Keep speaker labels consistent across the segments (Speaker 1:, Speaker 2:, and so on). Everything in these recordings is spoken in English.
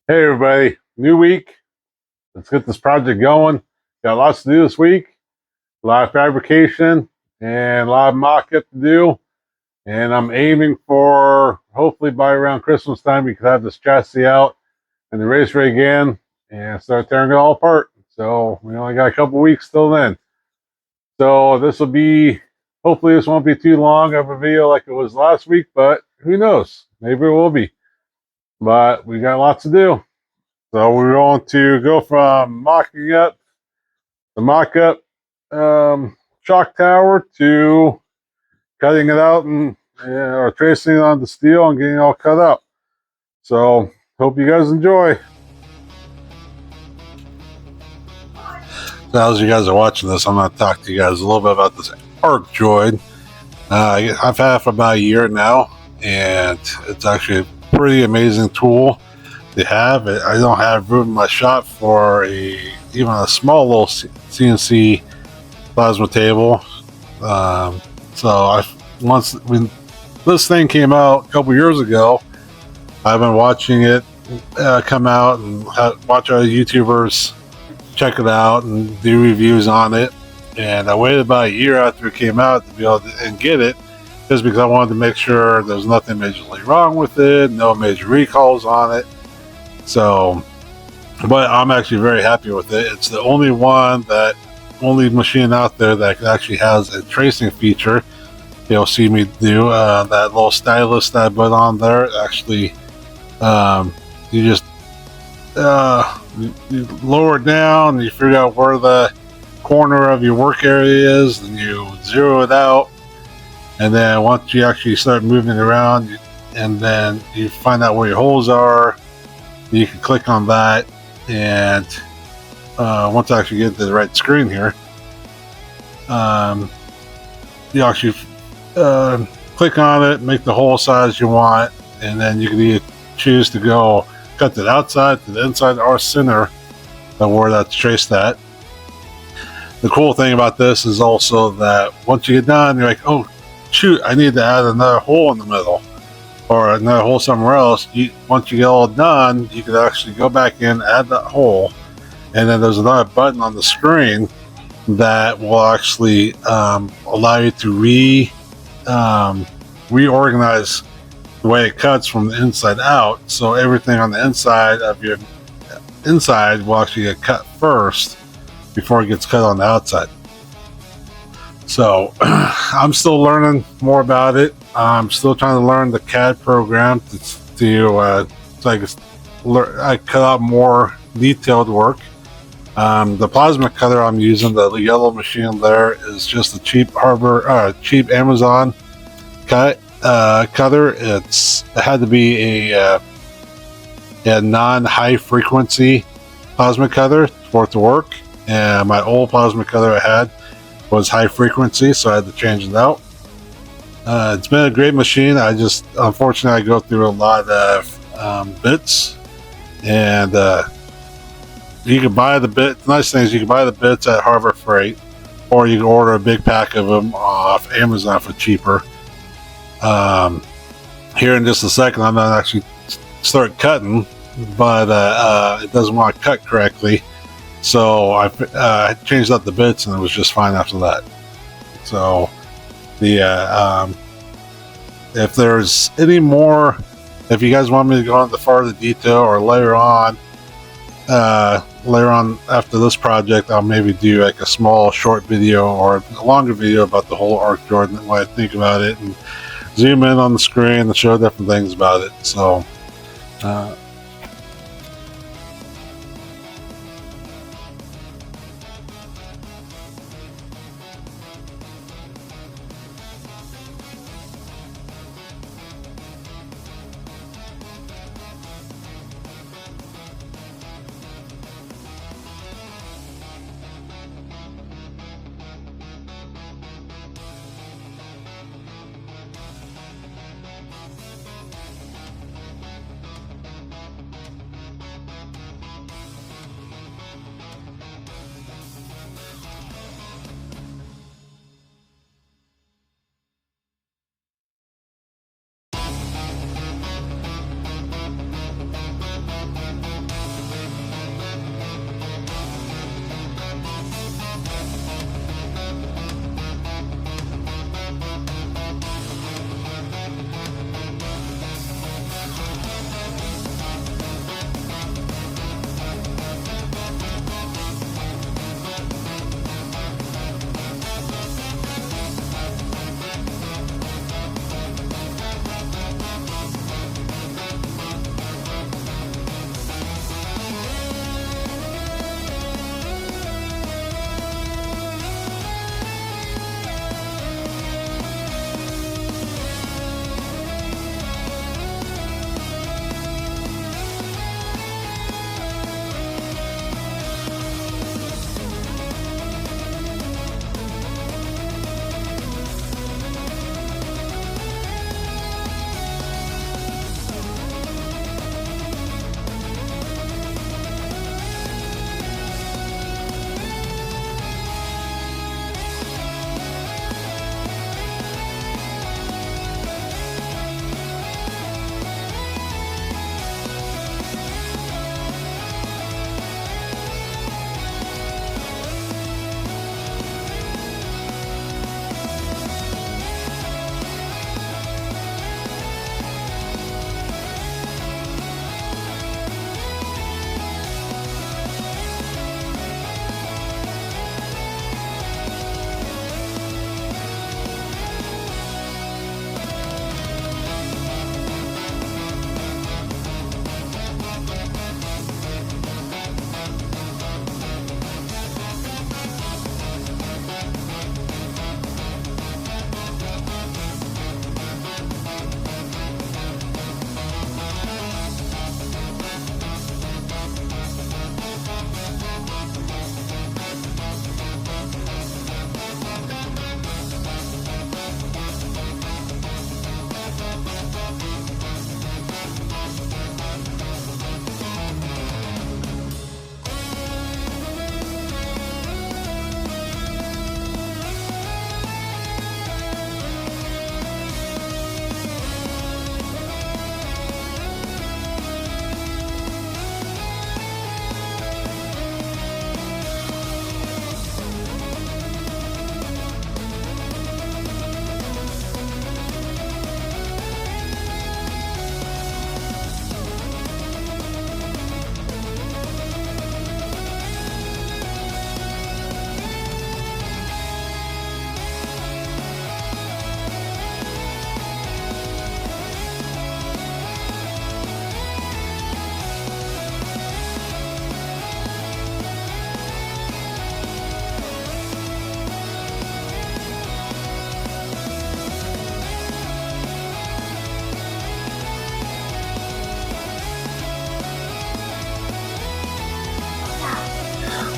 Speaker 1: Hey everybody, new week. Let's get this project going. Got lots to do this week. A lot of fabrication and a lot of mock-up to do. And I'm aiming for hopefully by around Christmas time we could have this chassis out and the race rig in and start tearing it all apart. So we only got a couple weeks till then. So this will be, hopefully this won't be too long of a video like it was last week, but who knows? Maybe it will be. But we got lots to do. So we're going to go from mocking up the mock-up shock tower to cutting it out and or tracing it on the steel and getting it all cut out. So hope you guys enjoy. So as you guys are watching this, I'm going to talk to you guys a little bit about this Arcdroid. I've had it for about a year now, and it's actually a pretty amazing tool. They have it. I don't have room in my shop for even a small little CNC plasma table. So when this thing came out a couple years ago, I've been watching it come out and watch other YouTubers check it out and do reviews on it. And I waited about a year after it came out to be able to get it, just because I wanted to make sure there's nothing majorly wrong with it, no major recalls on it. So, but I'm actually very happy with it. It's the only machine out there that actually has a tracing feature. You'll see me do that little stylus that I put on there. Actually, you just you lower it down, and you figure out where the corner of your work area is, and you zero it out. And then once you actually start moving it around, and then you find out where your holes are, you can click on that, and once I actually get to the right screen here, you actually click on it, make the hole size you want, and then you can either choose to go cut to the outside, to the inside, or center of where that's traced at. The cool thing about this is also that once you get done, you're like, oh shoot, I need to add another hole in the middle or another hole somewhere else. Once you get all done, you can actually go back in, add that hole, and then there's another button on the screen that will actually allow you to reorganize the way it cuts from the inside out. So everything on the inside of your inside will actually get cut first before it gets cut on the outside. So I'm still learning more about it. I'm still trying to learn the CAD program so I cut out more detailed work. The plasma cutter I'm using, the yellow machine there, is just a cheap Amazon cutter. It had to be a non-high frequency plasma cutter for it to work, and my old plasma cutter I had was high frequency, so I had to change it out. It's been a great machine. Unfortunately, I go through a lot of bits, and you can buy the bit. The nice thing is you can buy the bits at Harbor Freight, or you can order a big pack of them off Amazon for cheaper. Here in just a second, I'm going to actually start cutting, but it doesn't want to cut correctly. So I changed out the bits, and it was just fine after that. So if there's any more, if you guys want me to go into further detail, or later on after this project, I'll maybe do like a small short video or a longer video about the whole Arcdroid and what I think about it, and zoom in on the screen and show different things about it. So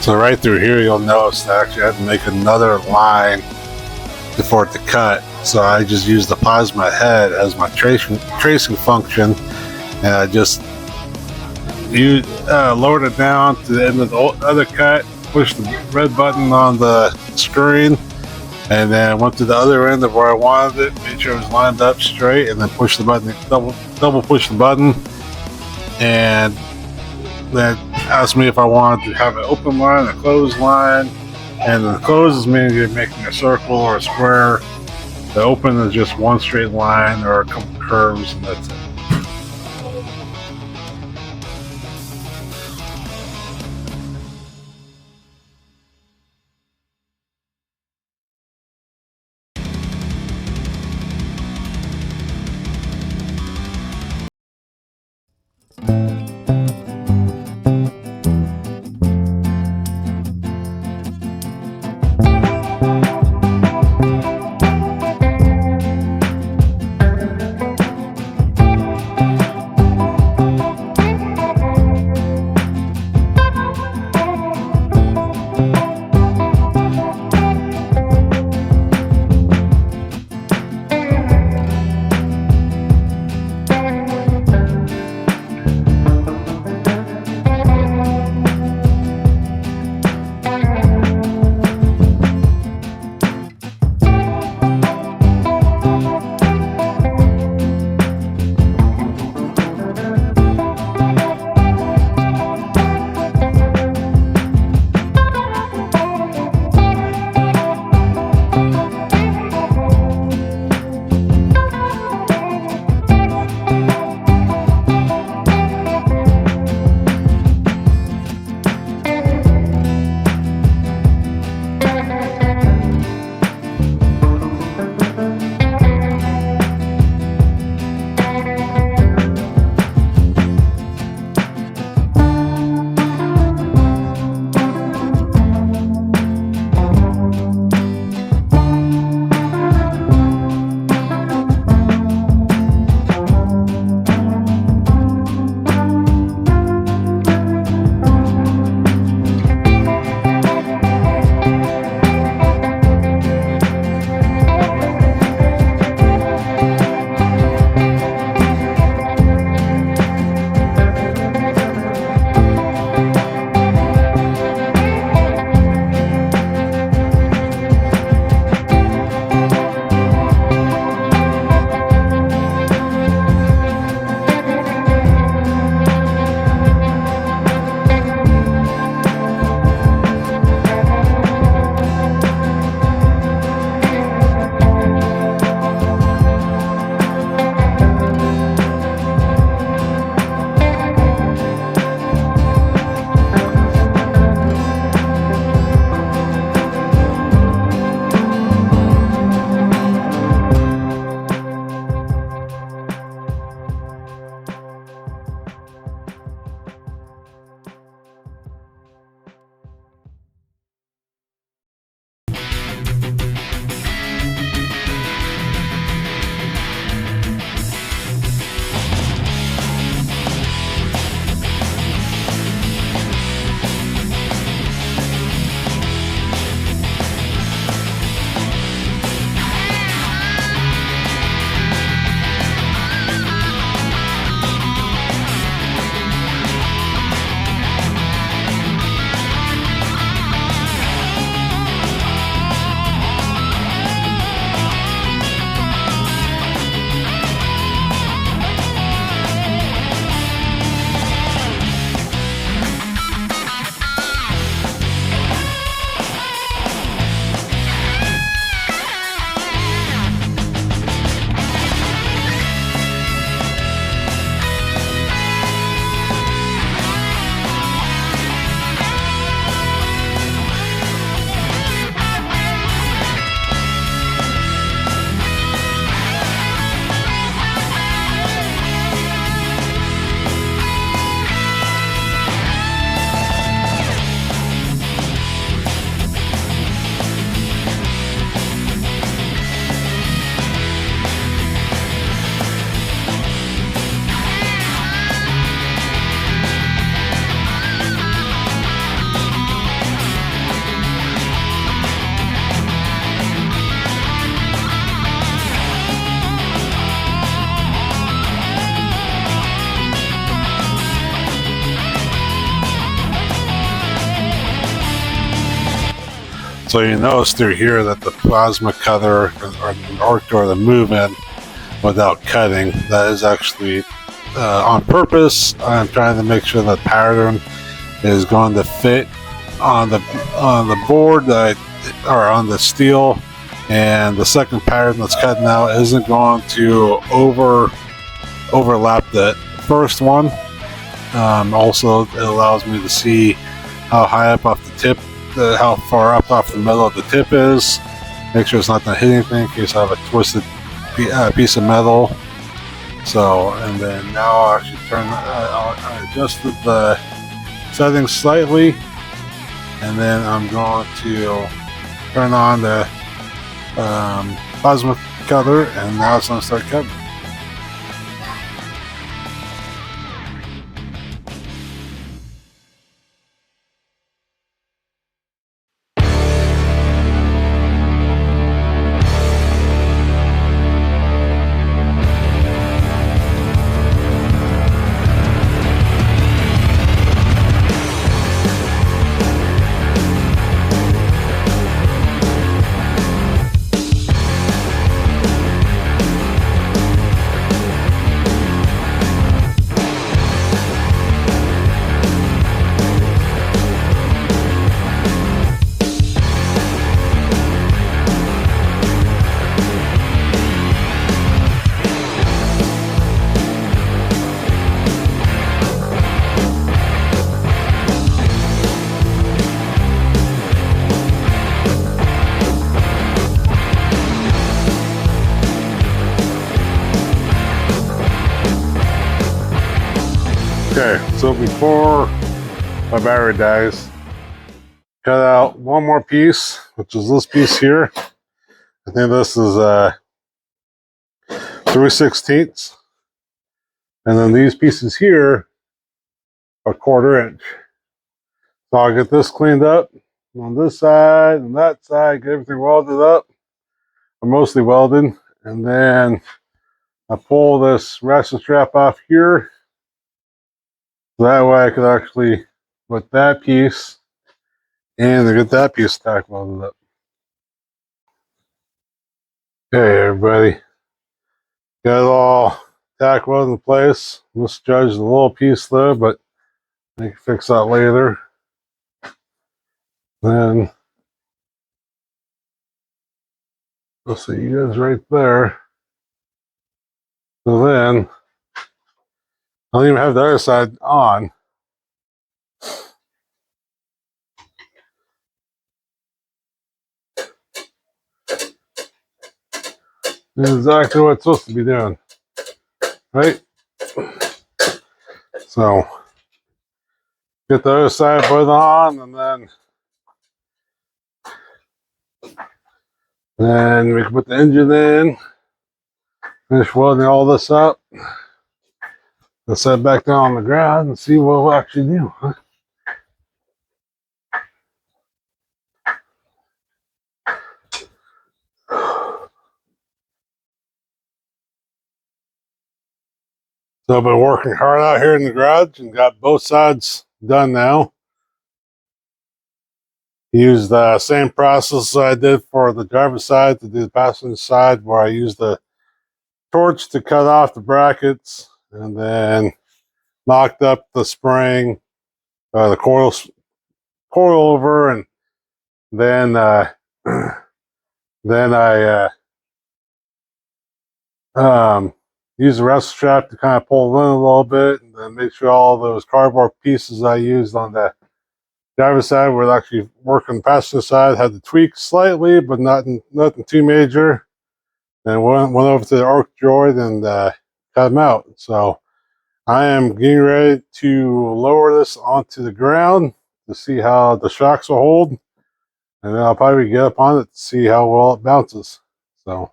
Speaker 1: So right through here, you'll notice that actually I had to make another line for it to cut. So I just used the plasma head as my tracing function, and I just lowered it down to the end of the other cut, pushed the red button on the screen, and then went to the other end of where I wanted it, made sure it was lined up straight, and then push the button, double push the button, and then asked me if I wanted to have an open line, a closed line, and the closed is meaning you're making a circle or a square. The open is just one straight line or a couple curves, and that's it. So you notice through here that the plasma cutter or the Arcdroid, the movement without cutting, that is actually on purpose. I'm trying to make sure the pattern is going to fit on the board or on the steel, and the second pattern that's cutting out isn't going to overlap the first one. Also, it allows me to see how high up off the tip, how far up off the middle of the tip is. Make sure it's not going to hit anything in case I have a twisted piece of metal. So, and then now I'll actually I adjusted the settings slightly, and then I'm going to turn on the plasma cutter, and now it's going to start cutting. Okay, so before my battery dies, cut out one more piece, which is this piece here. I think this is 3/16, and then these pieces here are 1/4 inch. So I'll get this cleaned up on this side and that side, get everything welded up, or mostly welded, and then I pull this ratchet strap off here. So that way I could actually put that piece and to get that piece tack welded up. Okay, everybody, got it all tack welded in place. Misjudged the little piece there, but I can fix that later. Then I'll see you guys right there. So then I don't even have the other side on. This is exactly what it's supposed to be doing, right? So get the other side put on, and then we can put the engine in, finish welding all this up, and set it back down on the ground and see what we'll actually do. Huh? So I've been working hard out here in the garage and got both sides done now. Used the same process I did for the driver's side to do the passenger side, where I used the torch to cut off the brackets and then knocked up the spring, the coil over, and then then I use the wrestle strap to kind of pull it in a little bit, and then make sure all those cardboard pieces I used on the driver's side were actually working the passenger side. Had to tweak slightly, but nothing too major. And went over to the Arcdroid and cut them out. So I am getting ready to lower this onto the ground to see how the shocks will hold, and then I'll probably get up on it to see how well it bounces. So.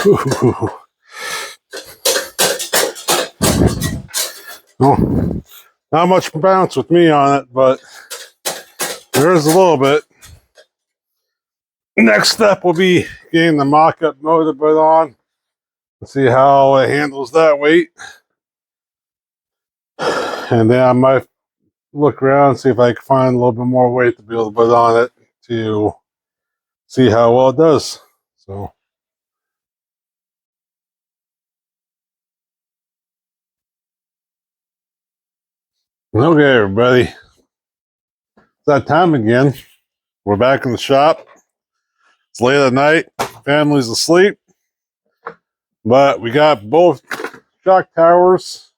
Speaker 1: Ooh. Well, not much bounce with me on it, but there is a little bit. Next step will be getting the mock-up motor put on. Let's see how it handles that weight. And then I might look around and see if I can find a little bit more weight to be able to put on it to see how well it does. So, okay, everybody. It's that time again. We're back in the shop. It's late at night. Family's asleep. But we got both shock towers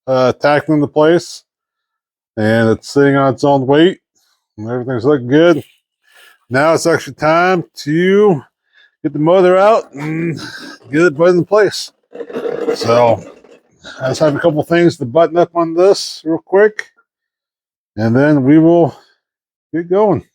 Speaker 1: tacked into place. And it's sitting on its own weight. And everything's looking good. Now it's actually time to get the motor out and get it put in place. So I just have a couple things to button up on this real quick. And then we will get going.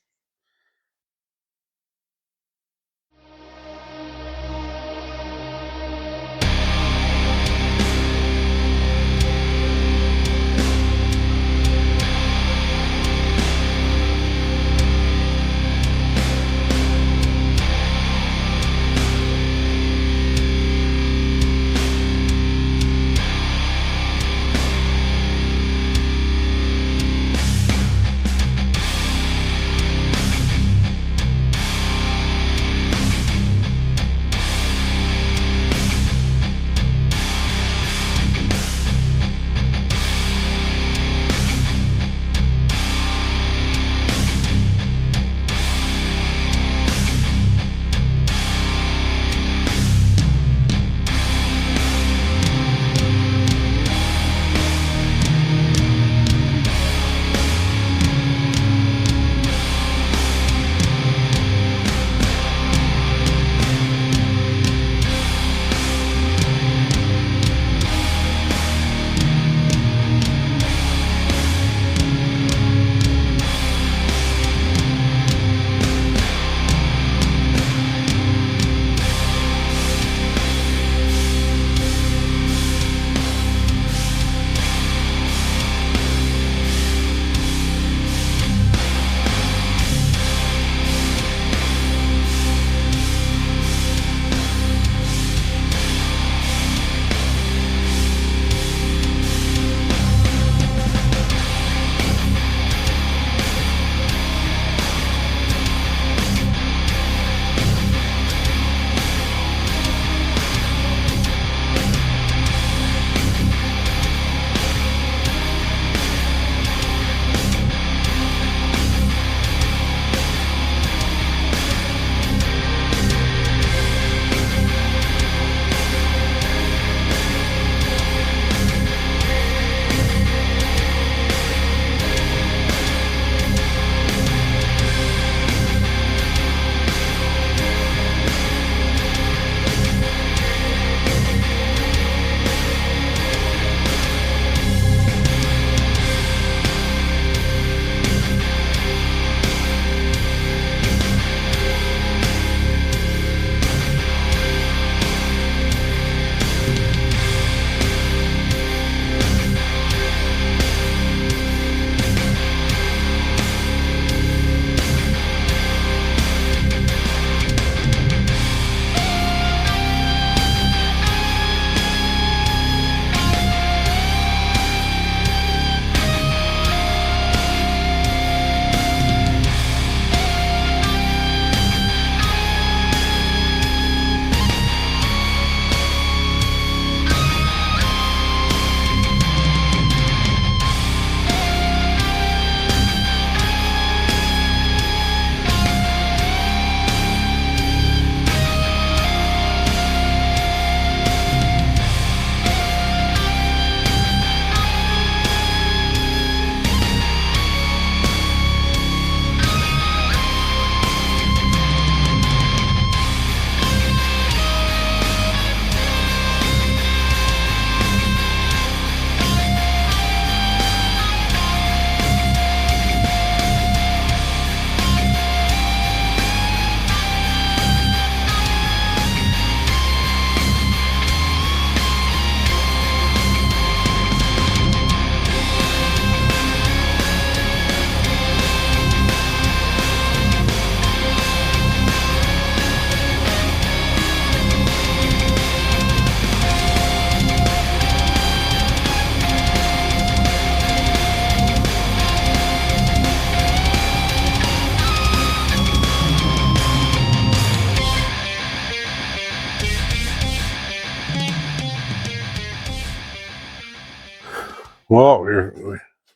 Speaker 1: Well, we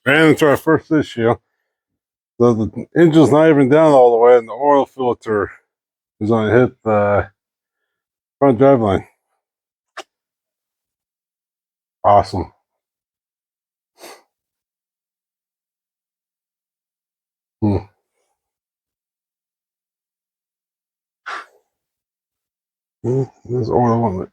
Speaker 1: ran into our first issue. So the engine's not even down all the way, and the oil filter is going to hit the front drive line. Awesome. There's oil on it.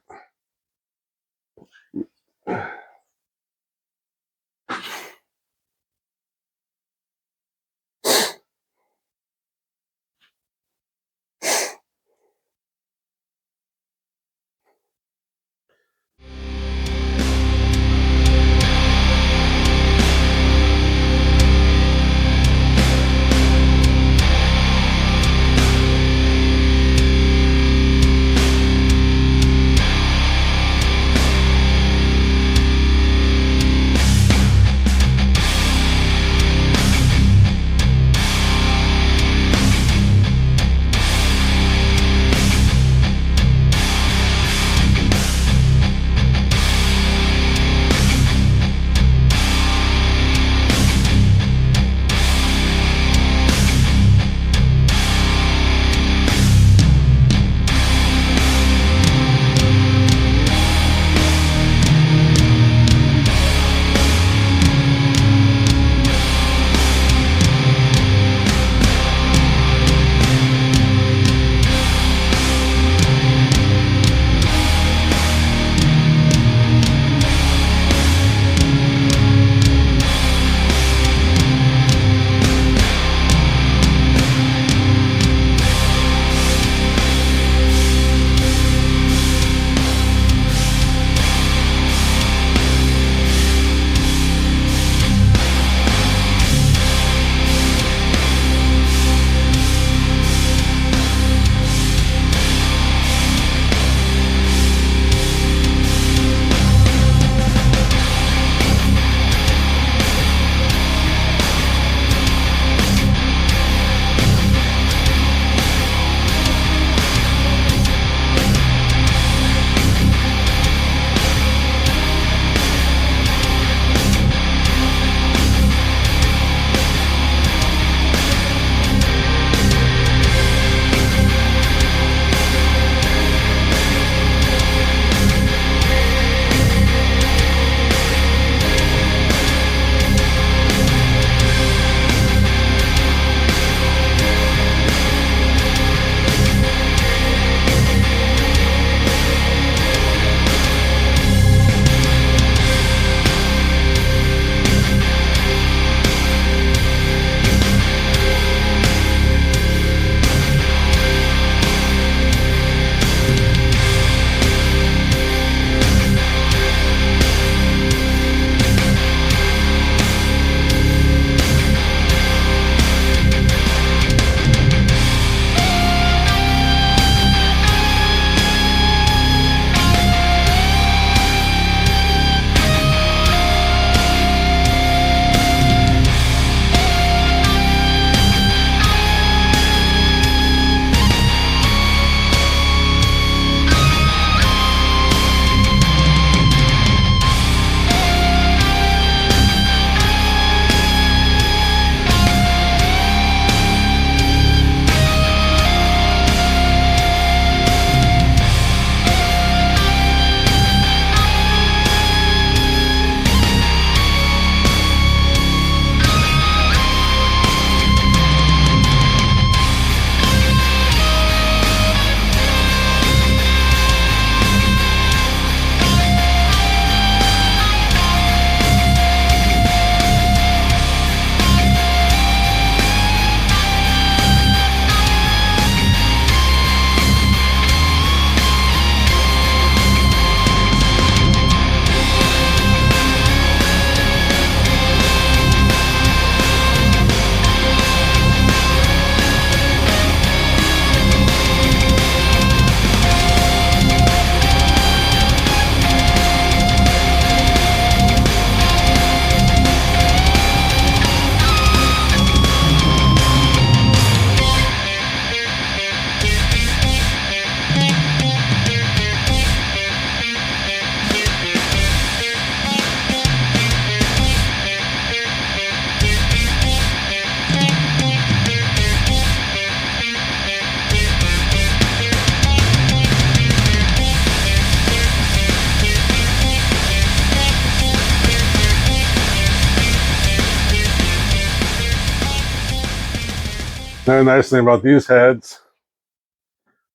Speaker 1: Another nice thing about these heads is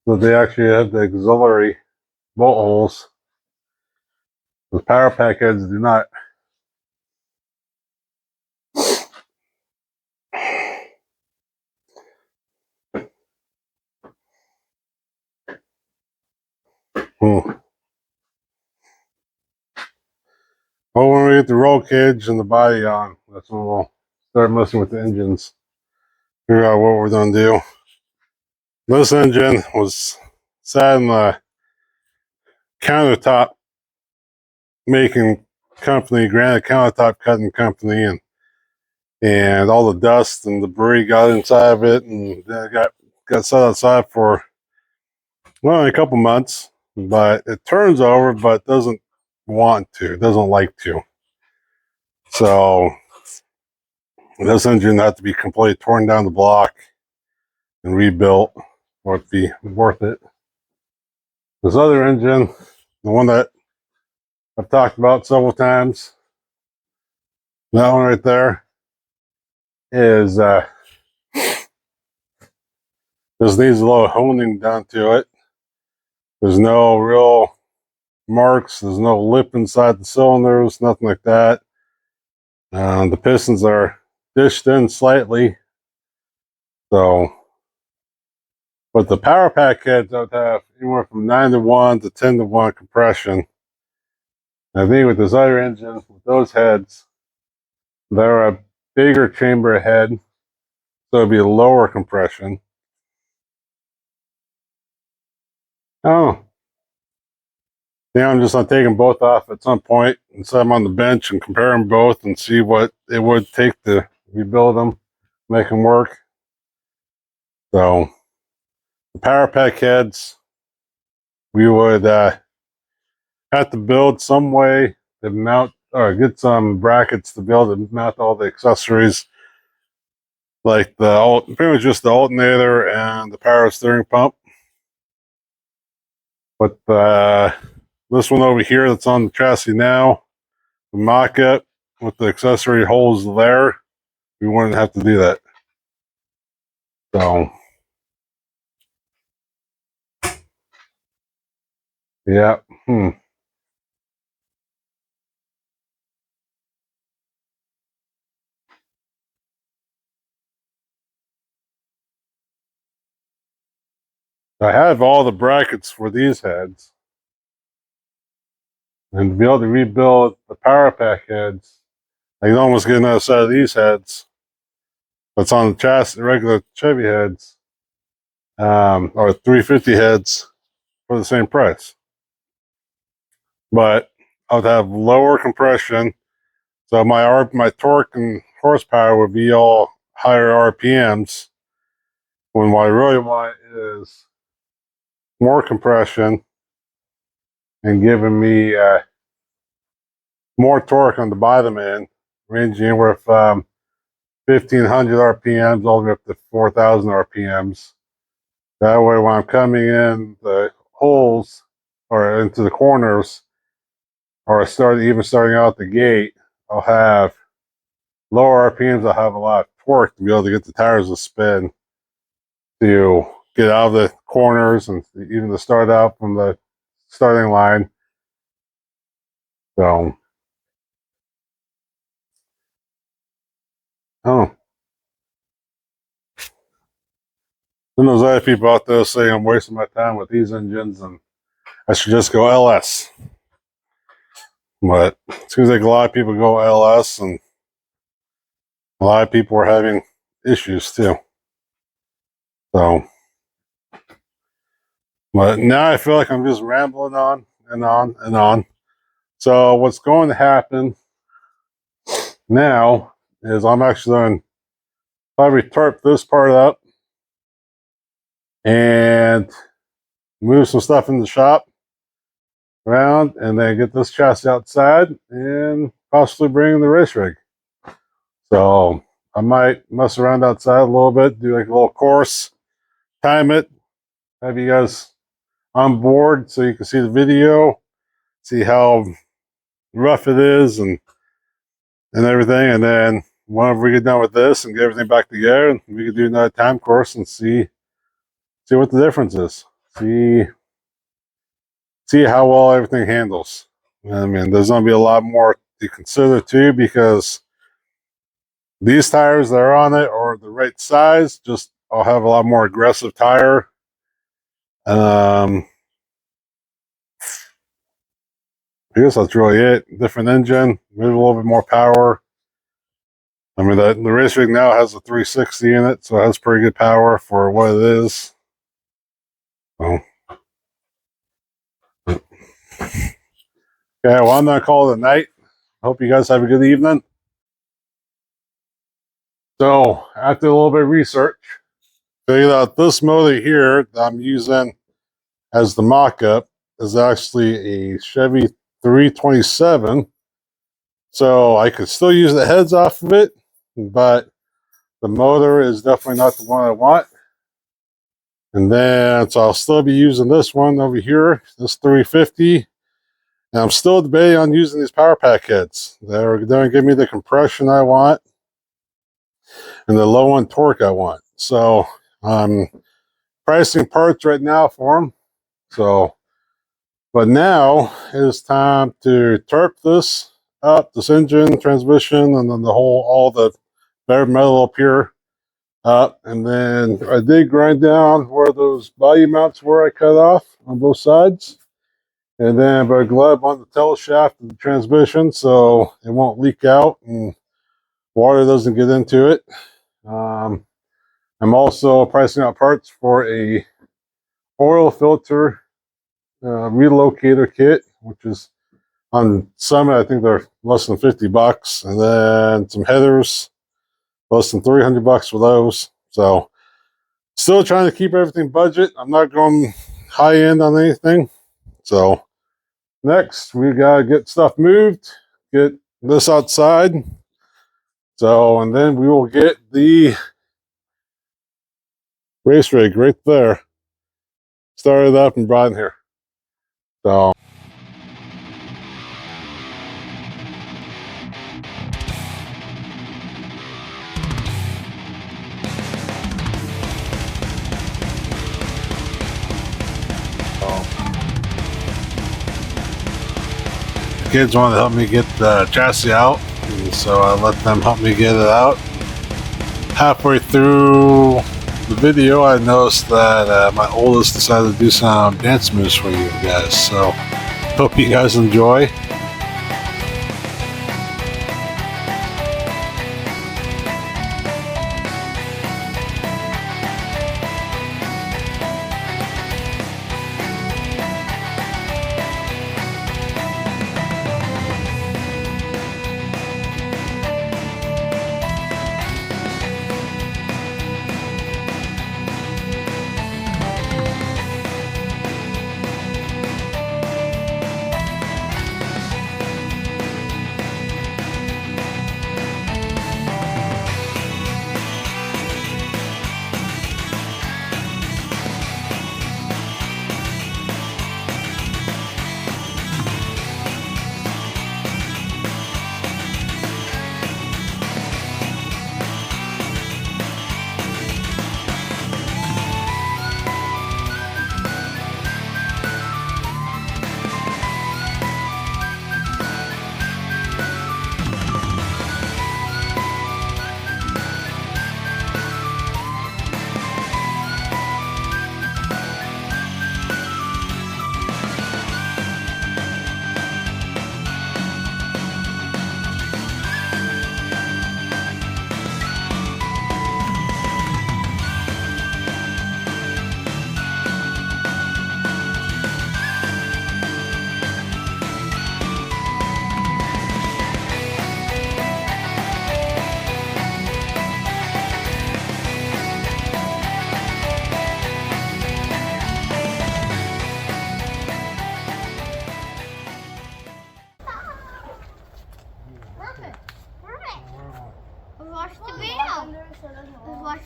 Speaker 1: that they actually have the auxiliary bolt holes. The power pack heads do not. Well, when we get the roll cage and the body on, that's when we'll start messing with the engines. Figure out what we're going to do. This engine was sat in the countertop making company, granite countertop cutting company, and all the dust and debris got inside of it, and then it got set outside for only a couple months. But it turns over, but doesn't want to, doesn't like to. So this engine had to be completely torn down the block and rebuilt for it to be worth it. This other engine, the one that I've talked about several times, that one right there is just needs a little honing done to it. There's no real marks, there's no lip inside the cylinders, nothing like that. The pistons are dished in slightly. So, but the power pack heads would have anywhere from 9-to-1 to 10-to-1 compression. I think with this other engine, with those heads, they're a bigger chamber head, so it'd be a lower compression. Oh, yeah, I'm just take them both off at some point and set them on the bench and compare them both and see what it would take to rebuild them, make them work. So the power pack heads, we would have to build some way to mount or get some brackets to be able to mount all the accessories, like pretty much just the alternator and the power steering pump. But this one over here that's on the chassis now, the mock-up with the accessory holes there, we wouldn't have to do that. So, yeah. I have all the brackets for these heads. And to be able to rebuild the power pack heads, I can almost get another set of these heads that's on the chassis, regular Chevy heads, or 350 heads for the same price. But I would have lower compression, so my torque and horsepower would be all higher RPMs. When what I really want is more compression and giving me more torque on the bottom end, ranging anywhere from 1,500 RPMs all the way up to 4,000 RPMs. That way, when I'm coming in the holes or into the corners, or starting out the gate, I'll have lower RPMs. I'll have a lot of torque to be able to get the tires to spin, to get out of the corners and even to start out from the starting line. So, oh, then there's other people out there saying I'm wasting my time with these engines and I should just go LS. But it seems like a lot of people go LS, and a lot of people are having issues too. So, but now I feel like I'm just rambling on and on and on. So what's going to happen now is I'm actually going to probably tarp this part up and move some stuff in the shop around, and then get this chassis outside and possibly bring in the race rig. So I might mess around outside a little bit, do like a little course, time it, have you guys on board so you can see the video, see how rough it is and everything, and then whenever we get done with this and get everything back together, we can do another time course and see what the difference is. See how well everything handles. I mean, there's going to be a lot more to consider too, because these tires that are on it are the right size. Just I'll have a lot more aggressive tire. I guess that's really it. Different engine, maybe a little bit more power. I mean, the race rig now has a 360 in it, so it has pretty good power for what it is. So, okay, well, I'm going to call it a night. Hope you guys have a good evening. So, after a little bit of research, figured out this motor here that I'm using as the mock-up is actually a Chevy 327. So I could still use the heads off of it, but the motor is definitely not the one I want. And then, so I'll still be using this one over here, this 350. And I'm still debating on using these power pack heads. They're going to give me the compression I want and the low end torque I want. So I'm pricing parts right now for them. So, but now it is time to turp this up, this engine, transmission, and then all the bare metal up here up. And then I did grind down where those body mounts were I cut off on both sides. And then I glove on the tail shaft of the transmission so it won't leak out and water doesn't get into it. I'm also pricing out parts for a oil filter relocator kit, which is on Summit. I think they're less than $50, and then some headers, less than $300 for those. So, still trying to keep everything budget. I'm not going high end on anything. So, next we gotta get stuff moved, get this outside. So, and then we will get the race rig right there started up and brought in here. So. Kids wanted to help me get the chassis out, and so I let them help me get it out. Halfway through the video, I noticed that my oldest decided to do some dance moves for you guys, so hope you guys enjoy.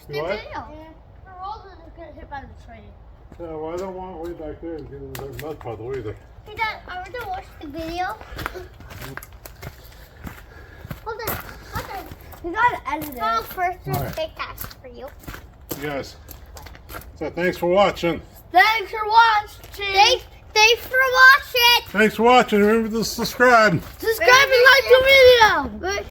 Speaker 2: the what? Video. Yeah. We're all going to get hit by the train.
Speaker 1: Yeah, well, I don't want to way back there and get in the mud puddle either.
Speaker 2: Hey, Dad, are we going to watch the video? Hold on. You gotta edit it. Oh, first
Speaker 1: All right.
Speaker 2: big task for you.
Speaker 1: You guys. So thanks for watching.
Speaker 2: Thanks for watching. Thanks for watching.
Speaker 1: Thanks for watching. Remember to subscribe.
Speaker 2: Subscribe and like the video.